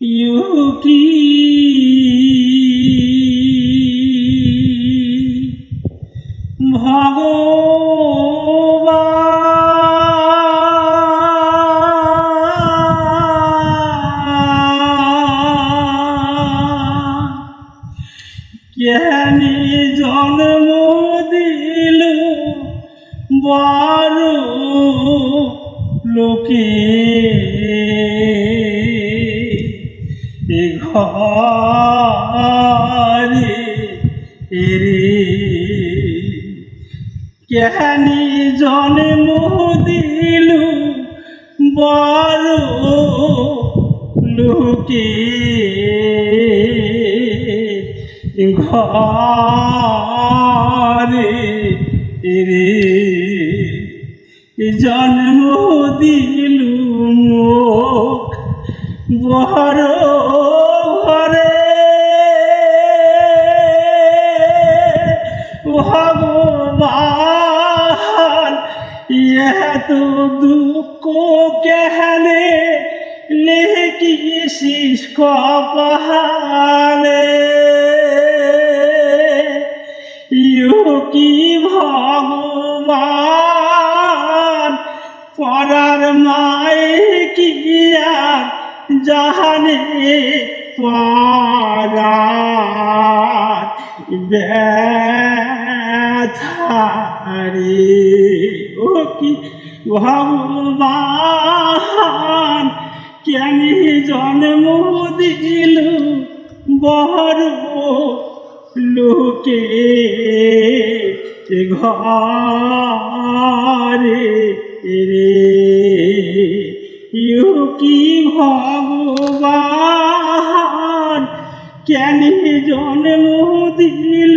ইউকি কেনে জন্ম দিল বড় লোকে ঘরে রে কেনে জন্ম দিল বড় লোকে ঘরে রে জন্ম দিল মুখ বড় ঘরে ভগবান এত দুঃখ কেহনে লিখিস কপালে কি ভগবান পরার মায়ে কি আর জানে পরার ব্যথারে ও কি ভগবান কেনে জন্ম দিল বড় লোকে ঘরে রে কি ভগবান কেনে জন্ম দিল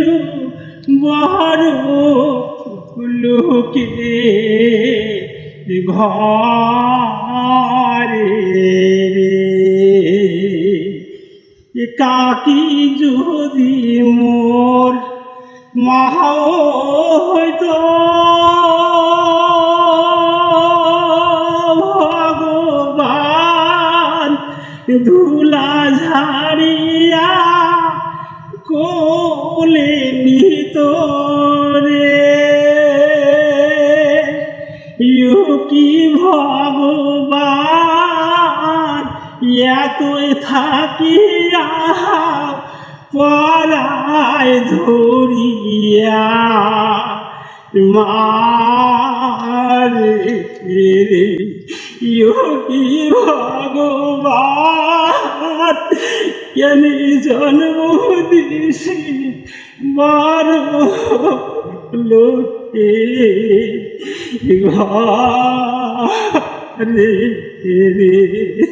বড় লোকে ঘরে রে কাকি যদি মোর মা হইতো ভগবান ধুলা ঝাড়িয়া কোলে নিত রে কি ভগবান এতই থাকিয়া পরায় ধরিয়া মারে রে কি ভগবান কেনে জন্ম দিছি বড় লোকে ঘরে রে।